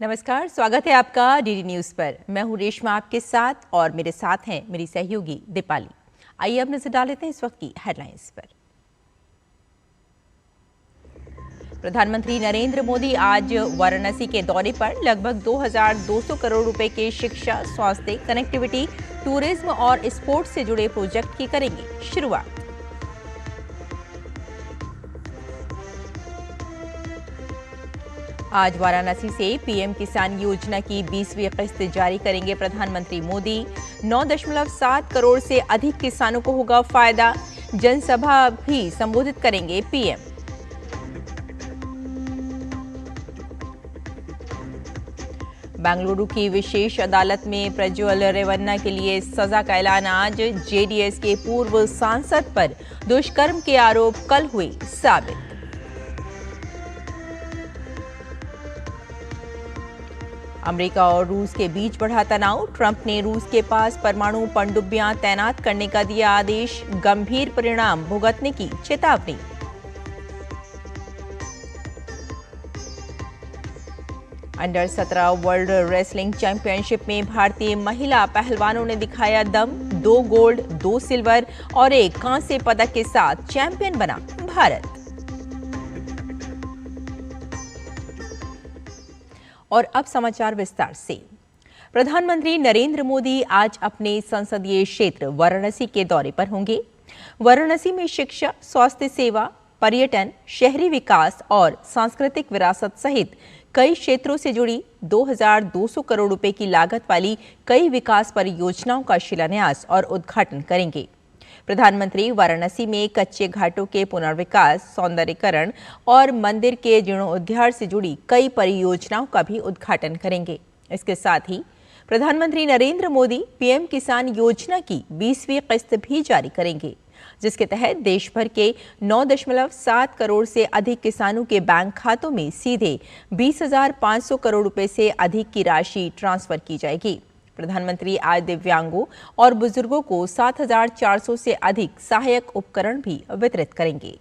नमस्कार, स्वागत है आपका डीडी न्यूज पर। मैं हूं रेशमा आपके साथ और मेरे साथ हैं मेरी सहयोगी दीपाली। आइए अब नजर डाल लेते हैं इस वक्त की हेडलाइंस पर। प्रधानमंत्री नरेंद्र मोदी आज वाराणसी के दौरे पर लगभग 2200 करोड़ रुपए के शिक्षा, स्वास्थ्य, कनेक्टिविटी, टूरिज्म और स्पोर्ट्स से जुड़े प्रोजेक्ट की करेंगे शुरुआत। आज वाराणसी से पीएम किसान योजना की 20वीं किस्त जारी करेंगे प्रधानमंत्री मोदी। 9.7 करोड़ से अधिक किसानों को होगा फायदा। जनसभा भी संबोधित करेंगे पीएम। बेंगलुरु की विशेष अदालत में प्रज्वल रेवन्ना के लिए सजा का ऐलान आज। जेडीएस के पूर्व सांसद पर दुष्कर्म के आरोप कल हुए साबित। अमेरिका और रूस के बीच बढ़ा तनाव। ट्रंप ने रूस के पास परमाणु पनडुब्बियां तैनात करने का दिया आदेश। गंभीर परिणाम भुगतने की चेतावनी। अंडर 17 वर्ल्ड रेसलिंग चैंपियनशिप में भारतीय महिला पहलवानों ने दिखाया दम। 2 गोल्ड, 2 सिल्वर और 1 कांस्य पदक के साथ चैंपियन बना भारत। और अब समाचार विस्तार से। प्रधानमंत्री नरेंद्र मोदी आज अपने संसदीय क्षेत्र वाराणसी के दौरे पर होंगे। वाराणसी में शिक्षा, स्वास्थ्य सेवा, पर्यटन, शहरी विकास और सांस्कृतिक विरासत सहित कई क्षेत्रों से जुड़ी 2200 करोड़ रुपए की लागत वाली कई विकास परियोजनाओं का शिलान्यास और उद्घाटन करेंगे। प्रधानमंत्री वाराणसी में कच्चे घाटों के पुनर्विकास, सौंदर्यीकरण और मंदिर के जीर्णोद्धार से जुड़ी कई परियोजनाओं का भी उद्घाटन करेंगे। इसके साथ ही प्रधानमंत्री नरेंद्र मोदी पीएम किसान योजना की 20वीं किस्त भी जारी करेंगे, जिसके तहत देश भर के 9.7 करोड़ से अधिक किसानों के बैंक खातों में सीधे 20,500 करोड़ रुपए से अधिक की राशि ट्रांसफर की जाएगी। प्रधानमंत्री आज दिव्यांगों और बुजुर्गों को 7,400 से अधिक सहायक उपकरण भी वितरित करेंगे।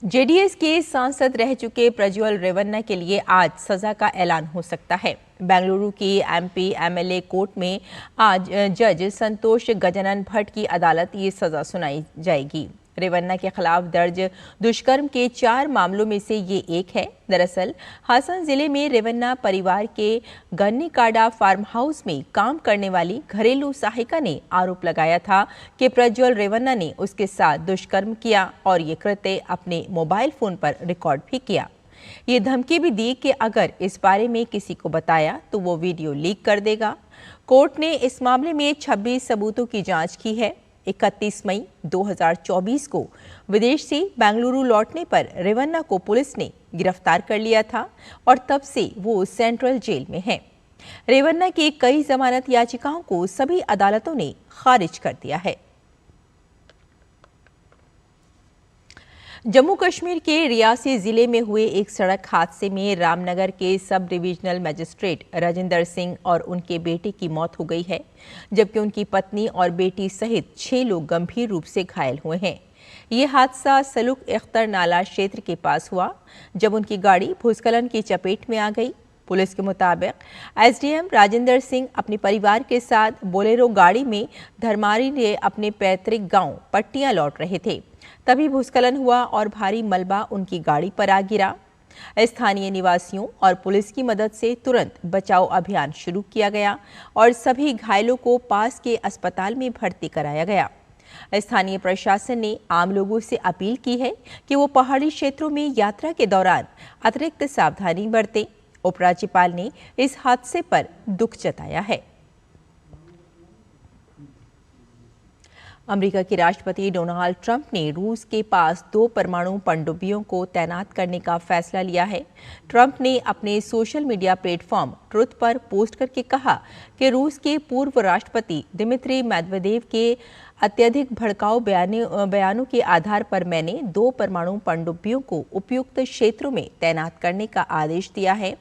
जेडीएस के सांसद रह चुके प्रज्वल रेवन्ना के लिए आज सजा का ऐलान हो सकता है। बेंगलुरु की एमपी एमएलए कोर्ट में आज जज संतोष गजानन भट्ट की अदालत ये सजा सुनाई जाएगी। रेवन्ना के खिलाफ दर्ज दुष्कर्म के 4 मामलों में से ये एक है। दरअसल हासन जिले में रेवन्ना परिवार के गन्नीकाडा फार्म हाउस में काम करने वाली घरेलू सहायिका ने आरोप लगाया था कि प्रज्वल रेवन्ना ने उसके साथ दुष्कर्म किया और ये कृत्य अपने मोबाइल फोन पर रिकॉर्ड भी किया। ये धमकी भी दी कि अगर इस बारे में किसी को बताया तो वो वीडियो लीक कर देगा। कोर्ट ने इस मामले में 26 सबूतों की जांच की है। 31 मई 2024 को विदेश से बेंगलुरु लौटने पर रेवन्ना को पुलिस ने गिरफ्तार कर लिया था और तब से वो सेंट्रल जेल में है। रेवन्ना की कई जमानत याचिकाओं को सभी अदालतों ने खारिज कर दिया है। जम्मू कश्मीर के रियासी जिले में हुए एक सड़क हादसे में रामनगर के sub divisional magistrate Rajinder Singh और उनके बेटे की मौत हो गई है, जबकि उनकी पत्नी और बेटी सहित 6 लोग गंभीर रूप से घायल हुए हैं। ये हादसा सलूक अख्तर नाला क्षेत्र के पास हुआ, जब उनकी गाड़ी भूस्खलन की चपेट में आ गई। पुलिस के मुताबिक एसडीएम राजिंदर सिंह अपने परिवार के साथ बोलेरो गाड़ी में धर्मारी से अपने पैतृक गांव पट्टियां लौट रहे थे। तभी भूस्खलन हुआ और भारी मलबा उनकी गाड़ी पर आ गिरा। स्थानीय निवासियों और पुलिस की मदद से तुरंत बचाव अभियान शुरू किया गया और सभी घायलों को पास के अस्पताल में भर्ती कराया गया। स्थानीय प्रशासन ने आम लोगों से अपील की है कि वो पहाड़ी क्षेत्रों में यात्रा के दौरान अतिरिक्त सावधानी बरतें। उपराज्यपाल ने इस हादसे पर दुख जताया है। अमेरिका के राष्ट्रपति डोनाल्ड ट्रंप ने रूस के पास 2 परमाणु पनडुब्बियों को तैनात करने का फैसला लिया है। ट्रंप ने अपने सोशल मीडिया प्लेटफॉर्म ट्रुथ पर पोस्ट करके कहा कि रूस के पूर्व राष्ट्रपति दिमित्री मेदवेदेव के अत्यधिक भड़काऊ बयानों के आधार पर मैंने 2 परमाणु पनडुब्बियों को उपयुक्त क्षेत्रों में तैनात करने का आदेश दिया है।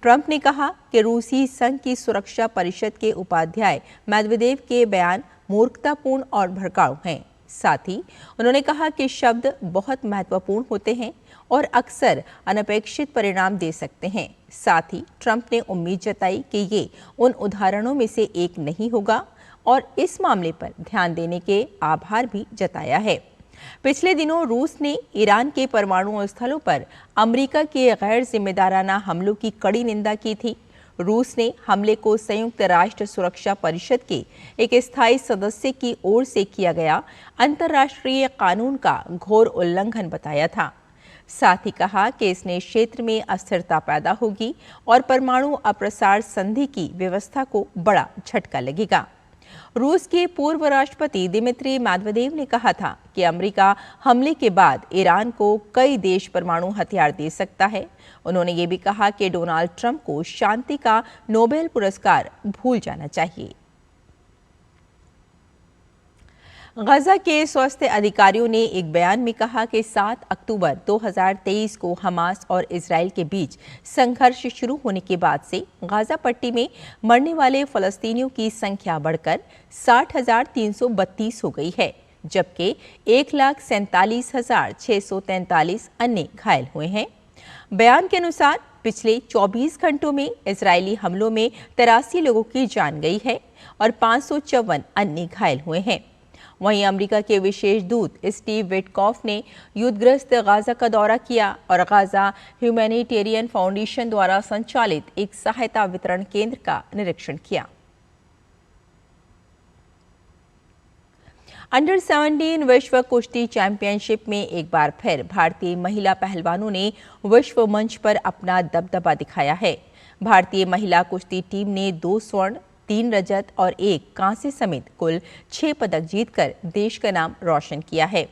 ट्रंप ने कहा कि रूसी संघ की सुरक्षा परिषद के उपाध्याय मेदवेदेव के बयान मूर्खतापूर्ण और भड़काऊ हैं। साथ ही उन्होंने कहा कि शब्द बहुत महत्वपूर्ण होते हैं और अक्सर अनपेक्षित परिणाम दे सकते हैं। साथ ही ट्रंप ने उम्मीद जताई कि ये उन उदाहरणों में से एक नहीं होगा और इस मामले पर ध्यान देने के आभार भी जताया है। पिछले दिनों रूस ने ईरान के परमाणु स्थलों पर अमेरिका के गैर जिम्मेदाराना हमलों की कड़ी निंदा की थी। रूस ने हमले को संयुक्त राष्ट्र सुरक्षा परिषद के एक स्थायी सदस्य की ओर से किया गया अंतर्राष्ट्रीय कानून का घोर उल्लंघन बताया था। साथ ही कहा कि इसने क्षेत्र में अस्थिरता पैदा होगी और परमाणु अप्रसार संधि की व्यवस्था को बड़ा झटका लगेगा। रूस के पूर्व राष्ट्रपति दिमित्री मेदवेदेव ने कहा था कि अमेरिका हमले के बाद ईरान को कई देश परमाणु हथियार दे सकता है। उन्होंने ये भी कहा कि डोनाल्ड ट्रंप को शांति का नोबेल पुरस्कार भूल जाना चाहिए। गजा के स्वास्थ्य अधिकारियों ने एक बयान में कहा कि 7 अक्टूबर 2023 को हमास और इजराइल के बीच संघर्ष शुरू होने के बाद से गाजा पट्टी में मरने वाले फलस्तीनियों की संख्या बढ़कर 60,332 हो गई है, जबकि 1,47,643 अन्य घायल हुए हैं। बयान के अनुसार पिछले 24 घंटों में इजरायली हमलों में 83 लोगों की जान गई है और 554 अन्य घायल हुए हैं। वहीं अमेरिका के विशेष दूत स्टीव विटकॉफ ने युद्धग्रस्त गाजा का दौरा किया और गाजा ह्यूमैनिटेरियन फाउंडेशन द्वारा संचालित एक सहायता वितरण केंद्र का निरीक्षण किया। अंडर 17 विश्व कुश्ती चैंपियनशिप में एक बार फिर भारतीय महिला पहलवानों ने विश्व मंच पर अपना दबदबा दिखाया है। भारतीय महिला कुश्ती टीम ने 2 स्वर्ण, 3 रजत और 1 कांस्य समेत कुल 6 पदक जीतकर देश का नाम रोशन किया है।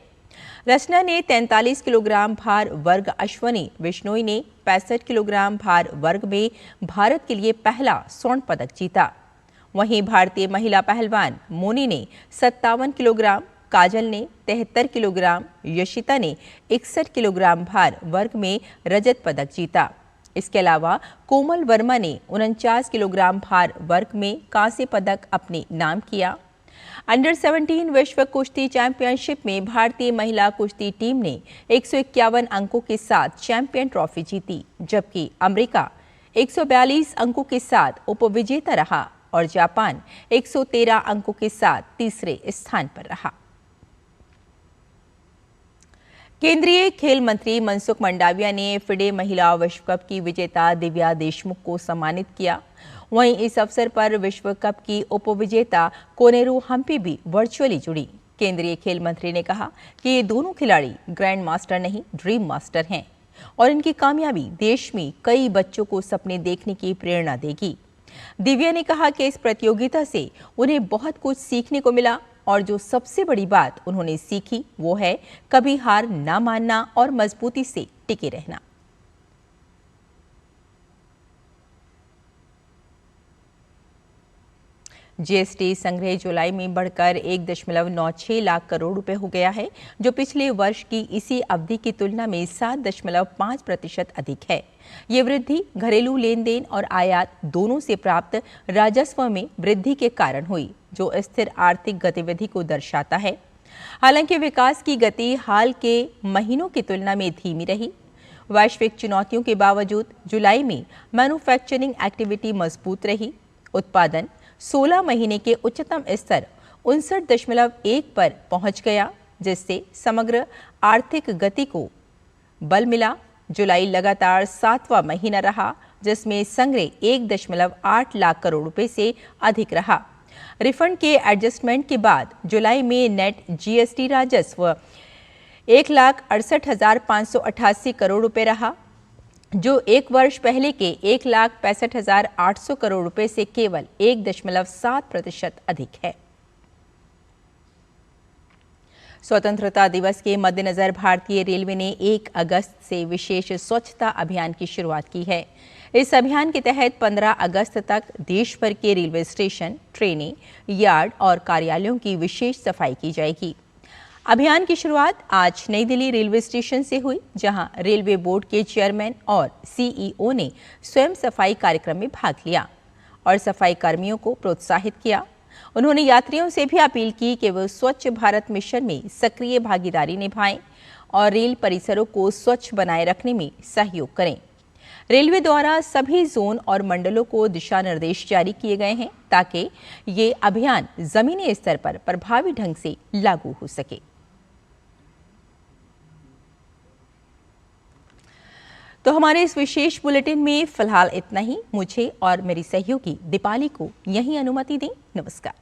रचना ने 43 किलोग्राम भार वर्ग, अश्वनी विश्नोई ने 65 किलोग्राम भार वर्ग में भारत के लिए पहला स्वर्ण पदक जीता। वहीं भारतीय महिला पहलवान मोनी ने 57 किलोग्राम, काजल ने 73 किलोग्राम, यशिता ने 61 किलोग्राम भार वर्ग में रजत पदक जीता। इसके अलावा कोमल वर्मा ने 49 किलोग्राम भार वर्ग में कांस्य पदक अपने नाम किया। अंडर 17 विश्व कुश्ती चैंपियनशिप में भारतीय महिला कुश्ती टीम ने 151 अंकों के साथ चैंपियन ट्रॉफी जीती, जबकि अमेरिका 142 अंकों के साथ उपविजेता रहा और जापान 113 अंकों के साथ तीसरे स्थान पर रहा। केंद्रीय खेल मंत्री मनसुख मंडाविया ने फिडे महिला विश्व कप की विजेता दिव्या देशमुख को सम्मानित किया। वहीं इस अवसर पर विश्व कप की उपविजेता कोनेरू हम्पी भी वर्चुअली जुड़ी। केंद्रीय खेल मंत्री ने कहा कि ये दोनों खिलाड़ी ग्रैंड मास्टर नहीं, ड्रीम मास्टर हैं और इनकी कामयाबी देश में कई बच्चों को सपने देखने की प्रेरणा देगी। दिव्या ने कहा कि इस प्रतियोगिता से उन्हें बहुत कुछ सीखने को मिला और जो सबसे बड़ी बात उन्होंने सीखी वो है कभी हार ना मानना और मजबूती से टिके रहना। जीएसटी संग्रह जुलाई में बढ़कर 1.96 लाख करोड़ रुपए हो गया है, जो पिछले वर्ष की इसी अवधि की तुलना में 7.5% अधिक है। ये वृद्धि घरेलू लेन देन और आयात दोनों से प्राप्त राजस्व में वृद्धि के कारण हुई, जो स्थिर आर्थिक गतिविधि को दर्शाता है। हालांकि विकास की गति हाल के महीनों की तुलना में धीमी रही। वैश्विक चुनौतियों के बावजूद जुलाई में मैन्युफैक्चरिंग एक्टिविटी मजबूत रही। उत्पादन 16 महीने के उच्चतम स्तर 59.1 पर पहुंच गया, जिससे समग्र आर्थिक गति को बल मिला। जुलाई लगातार 7वां महीना रहा जिसमें संग्रह 1.8 लाख करोड़ रुपए से अधिक रहा। रिफंड के एडजस्टमेंट के बाद जुलाई में नेट जीएसटी राजस्व 1,68,588 करोड़ रुपए रहा, जो एक वर्ष पहले के 1,65,800 करोड़ रुपए से केवल 1.7% अधिक है। स्वतंत्रता दिवस के मद्देनजर भारतीय रेलवे ने 1 अगस्त से विशेष स्वच्छता अभियान की शुरुआत की है। इस अभियान के तहत 15 अगस्त तक देश भर के रेलवे स्टेशन, ट्रेनें, यार्ड और कार्यालयों की विशेष सफाई की जाएगी। अभियान की शुरुआत आज नई दिल्ली रेलवे स्टेशन से हुई, जहां रेलवे बोर्ड के चेयरमैन और सीईओ ने स्वयं सफाई कार्यक्रम में भाग लिया और सफाई कर्मियों को प्रोत्साहित किया। उन्होंने यात्रियों से भी अपील की कि वे स्वच्छ भारत मिशन में सक्रिय भागीदारी निभाएं और रेल परिसरों को स्वच्छ बनाए रखने में सहयोग करें। रेलवे द्वारा सभी जोन और मंडलों को दिशा निर्देश जारी किए गए हैं ताकि ये अभियान जमीनी स्तर पर प्रभावी ढंग से लागू हो सके। तो हमारे इस विशेष बुलेटिन में फिलहाल इतना ही। मुझे और मेरी सहयोगी दीपाली को यहीं अनुमति दें। नमस्कार।